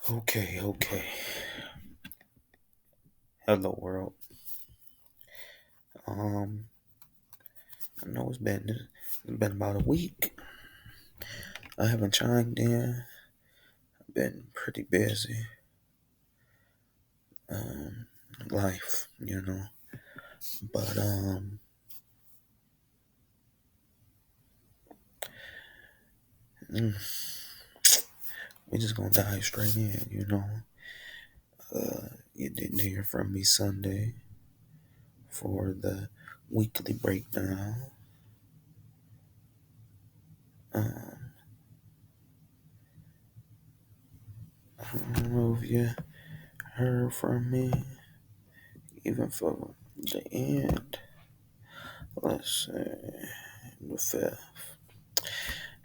Okay. Hello world. Um, I know it's been about a week. I haven't chimed in. I've been pretty busy. Um, life, But mm, we just gonna dive straight in. You didn't hear from me Sunday for the weekly breakdown. Um, I don't know if you heard from me even for the end. Let's say the fifth.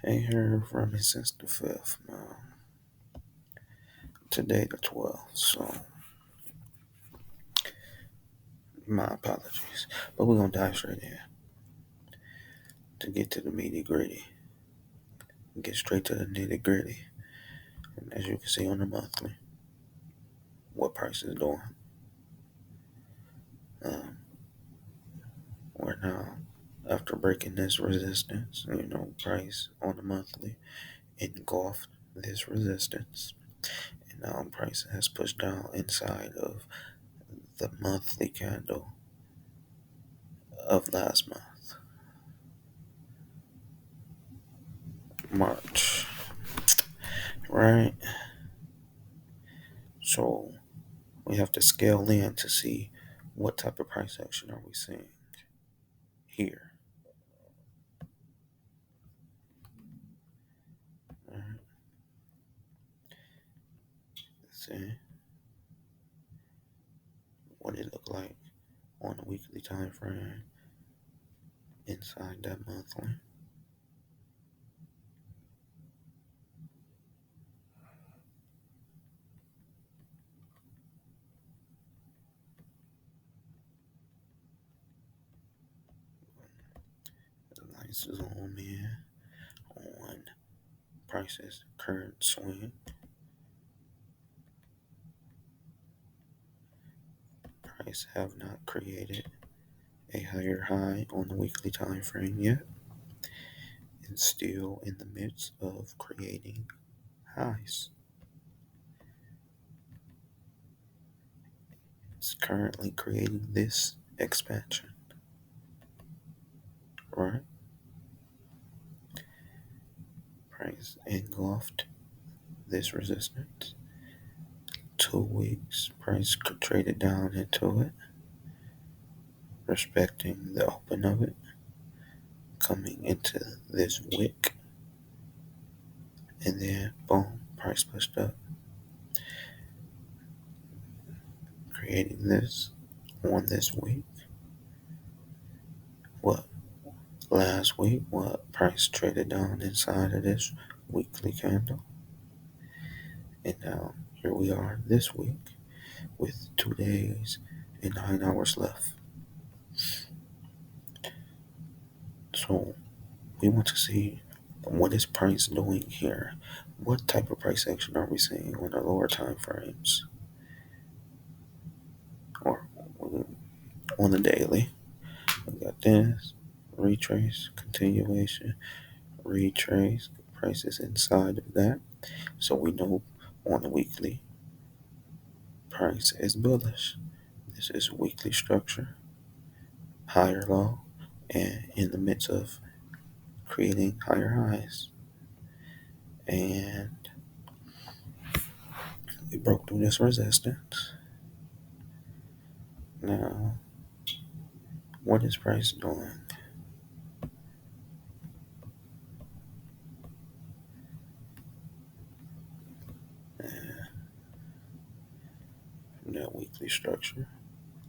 Ain't heard from me since the 5th, man. Today, the 12th, so my apologies. But we're going to dive straight in to get to the nitty gritty. Get straight to the nitty gritty. And as you can see on the monthly, what price is doing. Um, we're now, after breaking this resistance, price on the monthly engulfed this resistance. And now price has pushed down inside of the monthly candle of last month, March. Right? So we have to scale in to see what type of price action are we seeing here. Alright, see what it look like on a weekly time frame inside that monthly. The lights is on in on prices current swing. Price have not created a higher high on the weekly time frame yet. It's still in the midst of creating highs. It's currently creating this expansion, right? Price engulfed this resistance. 2 weeks, price traded down into it, respecting the open of it, coming into this wick, and then boom, price pushed up, creating this on this week. What last week? What price traded down inside of this weekly candle, and now here we are this week with 2 days and 9 hours left. So we want to see what is price doing here. What type of price action are we seeing on the lower time frames or on the daily? We got this retrace, continuation, retrace, prices inside of that. So we know on the weekly price is bullish. This is weekly structure, higher low, and in the midst of creating higher highs. And we broke through this resistance. Now, what is price doing? That weekly structure,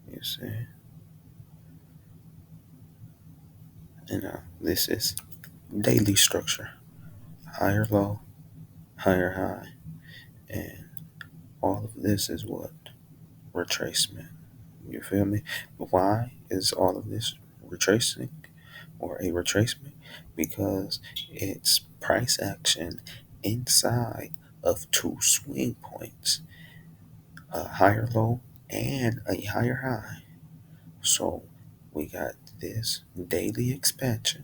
you see. And this is daily structure, higher low, higher high. And all of this is what? Retracement. You feel me? But why is all of this retracing or a retracement? Because it's price action inside of two swing points, a higher low and a higher high. So we got this daily expansion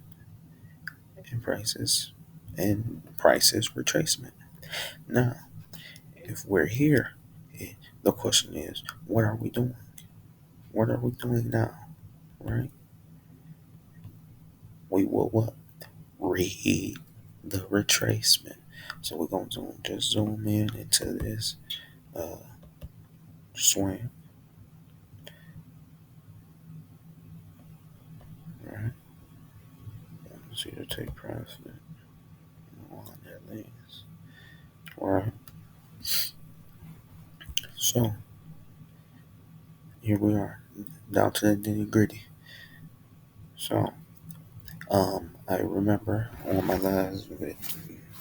in prices retracement. Now, if we're here, the question is, what are we doing? What are we doing now? Right? We will what? Read the retracement. So we're gonna zoom in into this uh, swing. Right? See the take profit on that lens. Right. So here we are, down to the nitty gritty. So I remember on my last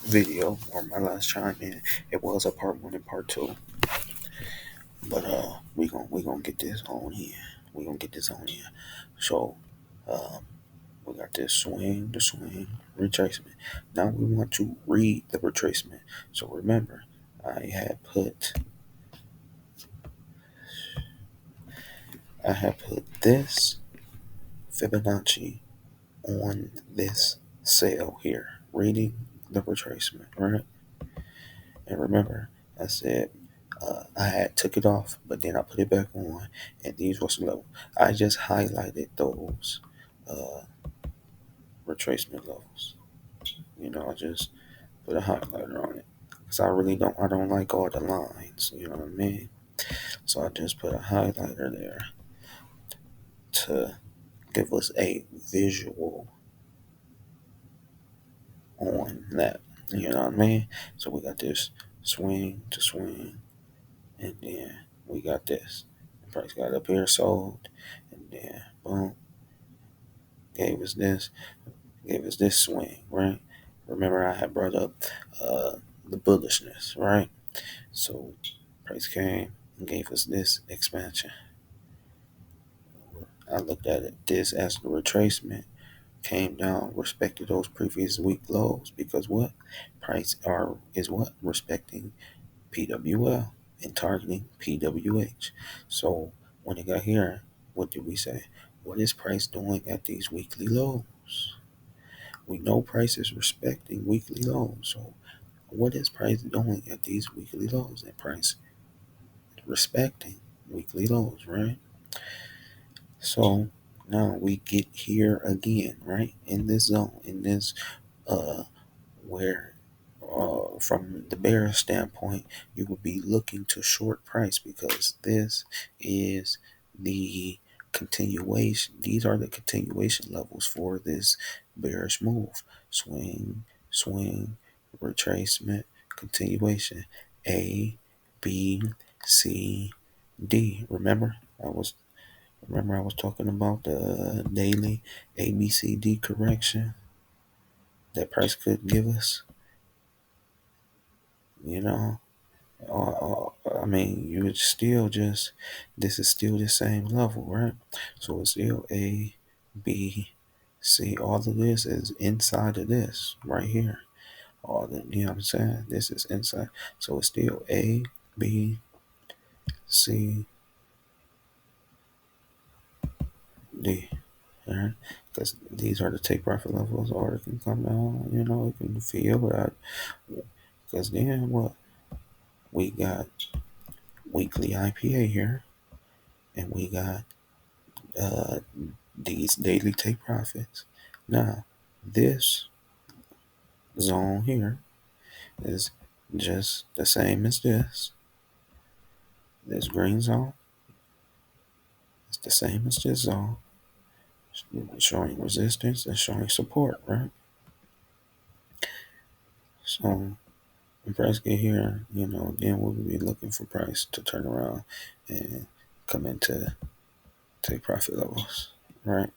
video or my last chime in, it was a part one and part two. But we gonna get this on here. We gonna get this on here. So um, we got this the swing, retracement. Now we want to read the retracement. So remember, I had put this Fibonacci on this sale here, reading the retracement, right? And remember, I said I had took it off, but then I put it back on, and these was low. I just highlighted those uh, retracement levels. I just put a highlighter on it because I don't like all the lines. You know what I mean? So I just put a highlighter there to give us a visual on that. You know what I mean? So we got this swing to swing, and then we got this. The price got up here, sold, and then boom, gave us this, gave us this swing, right? Remember, I had brought up uh, the bullishness, right? So price came and gave us this expansion. I looked at this as the retracement came down, respected those previous week lows because what price are is what respecting PWL and targeting PWH. So when it got here, what did we say? What is price doing at these weekly lows? We know price is respecting weekly lows. So what is price doing at these weekly lows? And price respecting weekly lows, right? So now we get here again, right? In this zone, in this uh where from the bear standpoint, you would be looking to short price because this is the continuation. These are the continuation levels for this bearish move. Swing, swing, retracement, continuation. A, B, C, D. Remember I was talking about the daily ABCD correction that price could give us, you know. I mean, you would still just, this is still the same level, right? So it's still A, B, C. All of this is inside of this right here. You know what I'm saying? This is inside. So it's still A, B, C, D. All right? Because these are the take profit levels, or it can come down, it can feel that. Because then what? We got weekly IPA here, and we got uh, these daily take profits. Now, this zone here is just the same as this. This green zone is the same as this zone, showing resistance and showing support, right? So when price get here, then we'll be looking for price to turn around and come into take profit levels, right?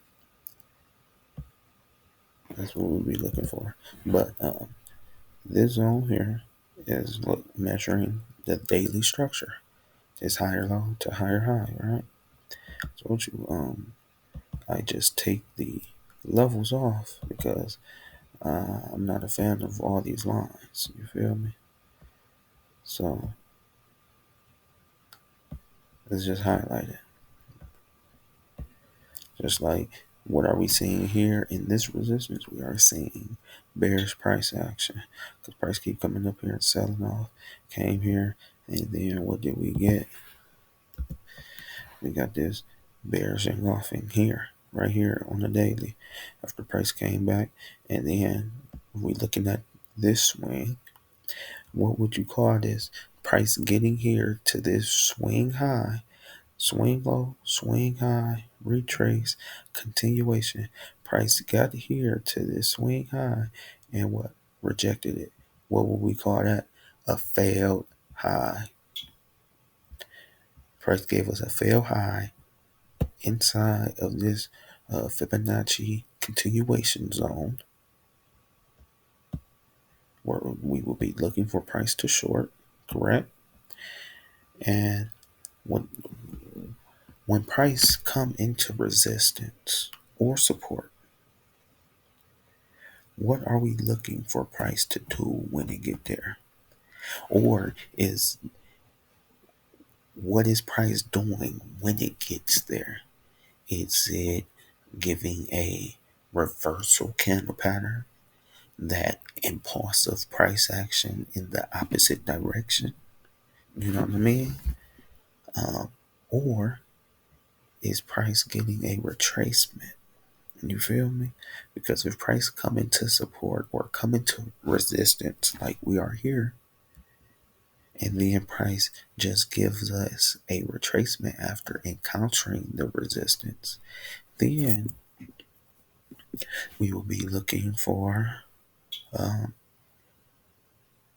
That's what we'll be looking for. But this zone here is measuring the daily structure. It's higher low to higher high, right? So I just take the levels off because I'm not a fan of all these lines. You feel me? So let's just highlight it. Just like what are we seeing here in this resistance? We are seeing bearish price action because price keep coming up here and selling off. Came here, and then what did we get? We got this bearish engulfing here, right here on the daily, after price came back, and then we looking at this swing. What would you call this? Price getting here to this swing high. Swing low, swing high, retrace, continuation. Price got here to this swing high and what? Rejected it. What would we call that? A failed high. Price gave us a failed high inside of this Fibonacci continuation zone where we will be looking for price to short, correct? And when when price come into resistance or support, what are we looking for price to do when it get there? Or is what is price doing when it gets there? Is it giving a reversal candle pattern, that impulsive price action in the opposite direction? You know what I mean? Or is price getting a retracement? You feel me? Because if price come into support or come into resistance like we are here, and then price just gives us a retracement after encountering the resistance, then we will be looking for um,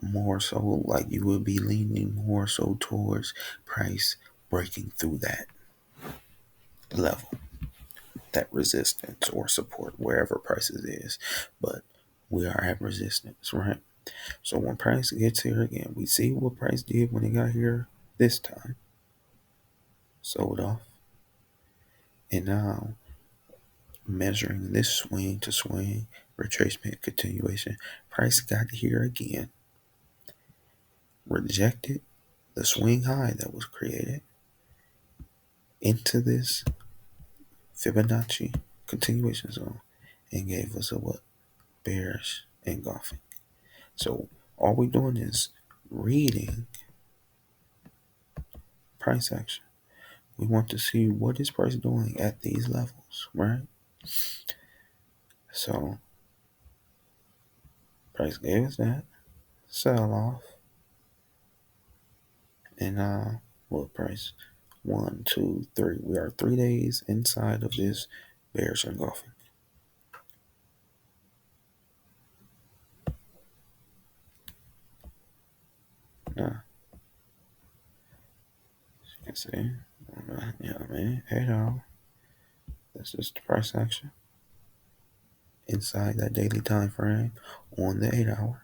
more so, like you will be leaning more so towards price breaking through that level, that resistance or support, wherever prices is. But we are at resistance, right? So when price gets here again, we see what price did when it got here this time. Sold off. And now measuring this swing to swing, retracement, continuation, price got here again, rejected the swing high that was created into this Fibonacci continuation zone and gave us a what? Bearish engulfing. So all we're doing is reading price action. We want to see what is price doing at these levels, right? So price gave us that sell off, and what price? 1, 2, 3. We are 3 days inside of this bearish engulfing. Now, as you can see, yeah, I mean, $8. This is the price action inside that daily time frame on the 8 hour.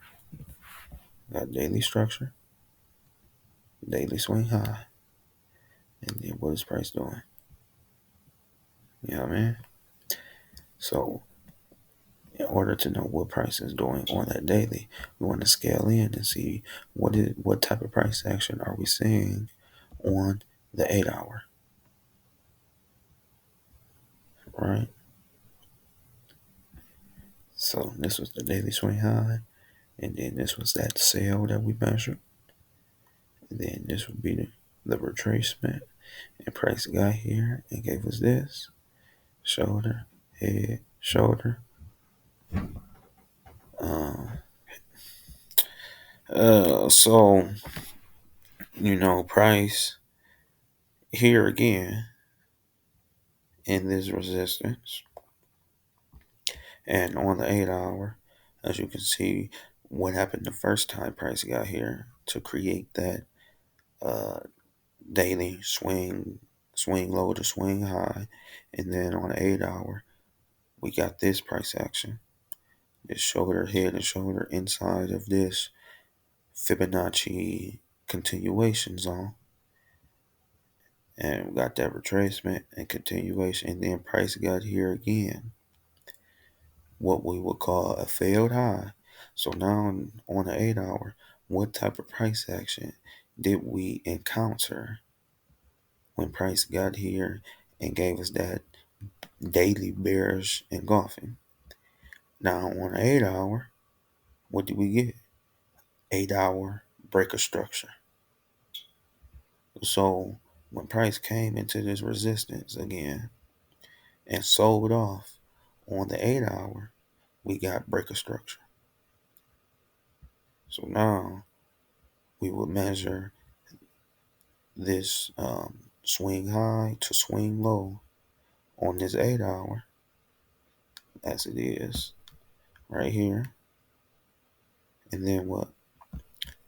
Got daily structure, daily swing high, and then what is price doing? You know what I mean? So in order to know what price is doing on that daily, we want to scale in and see what type of price action are we seeing on the 8 hour, right? So this was the daily swing high, and then this was that sale that we measured, and then this would be the retracement, and price got here and gave us this shoulder, head, shoulder. Uh, so price here again in this resistance, and on the 8 hour, as you can see, what happened the first time price got here to create that uh, daily swing low to swing high, and then on the 8 hour, we got this price action, this shoulder, head and shoulder inside of this Fibonacci continuation zone, and we got that retracement and continuation, and then price got here again, what we would call a failed high. So now on the 8 hour, what type of price action did we encounter when price got here and gave us that daily bearish engulfing? Now on an 8 hour, what did we get? 8 hour breaker structure. So when price came into this resistance again and sold off on the 8 hour, we got breaker structure. So now we would measure this swing high to swing low on this 8 hour as it is right here. And then what?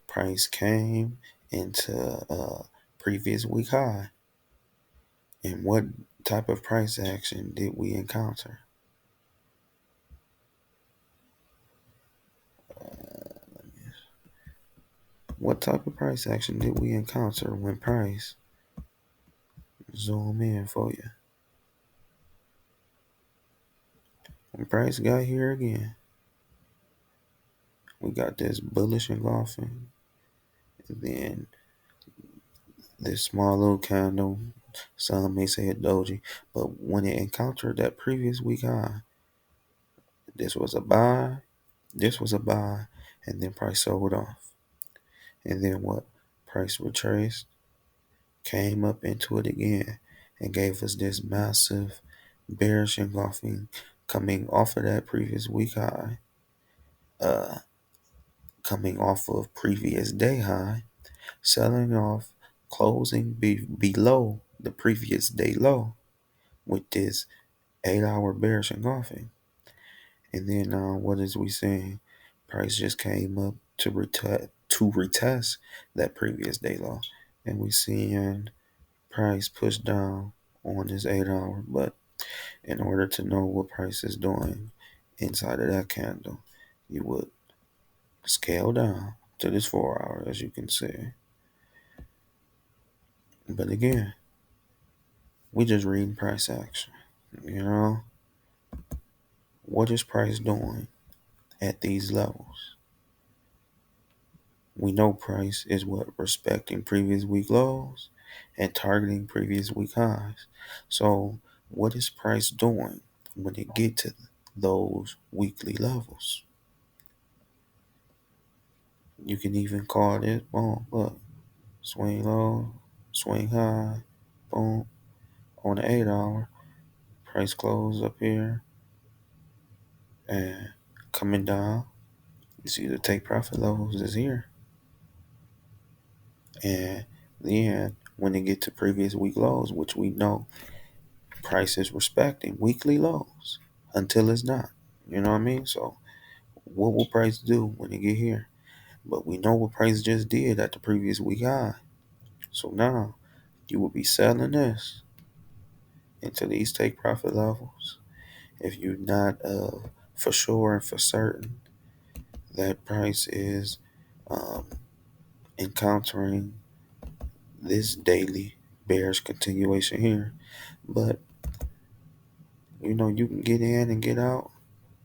Price came into previous week high. And what type of price action did we encounter? What type of price action did we encounter when price zoom in for you? When price got here again, we got this bullish engulfing, and then this small little candle. Some may say a doji, but when it encountered that previous week high, this was a buy, this was a buy, and then price sold off. And then what? Price retraced, came up into it again, and gave us this massive bearish engulfing coming off of that previous week high, coming off of previous day high, selling off, closing below the previous day low with this 8 hour bearish engulfing. And then what is we saying? Price just came up to retest that previous day low, and we seeing price push down on this 8 hour. But in order to know what price is doing inside of that candle, you would scale down to this 4 hour, as you can see. But again, we just reading price action. You know, what is price doing at these levels? We know price is what? Respecting previous week lows and targeting previous week highs. So what is price doing when it get to those weekly levels? You can even call it, boom, look, swing low, swing high, boom, on the 8 hour, price close up here and coming down. You see the take profit levels is here. And then when they get to previous week lows, which we know price is respecting weekly lows until it's not. You know what I mean? So what will price do when it get here? But we know what price just did at the previous week high. So now you will be selling this into these take profit levels if you're not for sure and for certain that price is um, encountering this daily bearish continuation here. But you know, you can get in and get out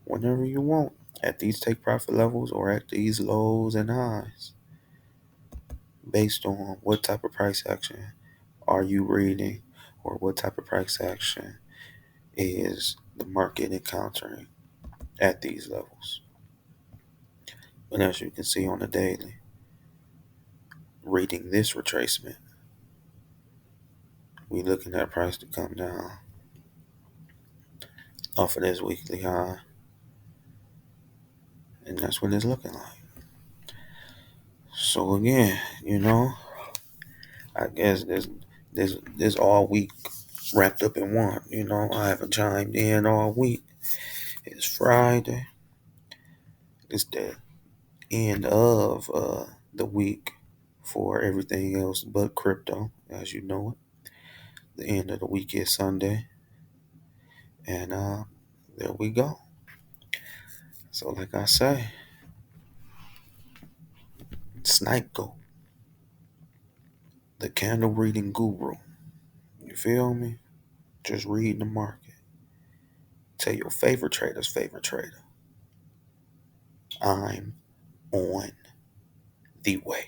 whenever you want at these take profit levels or at these lows and highs based on what type of price action are you reading or what type of price action is the market encountering at these levels. And as you can see on the daily, reading this retracement, we looking at price to come down off of this weekly high, and that's what it's looking like. So again, you know, I guess this all week wrapped up in one. You know, I haven't chimed in all week. It's Friday. It's the end of the week for everything else but crypto, as you know it. The end of the week is Sunday, and there we go. So, like I say, Snipe Go, the candle reading guru. You feel me? Just reading the market. Tell your favorite trader, I'm on the way.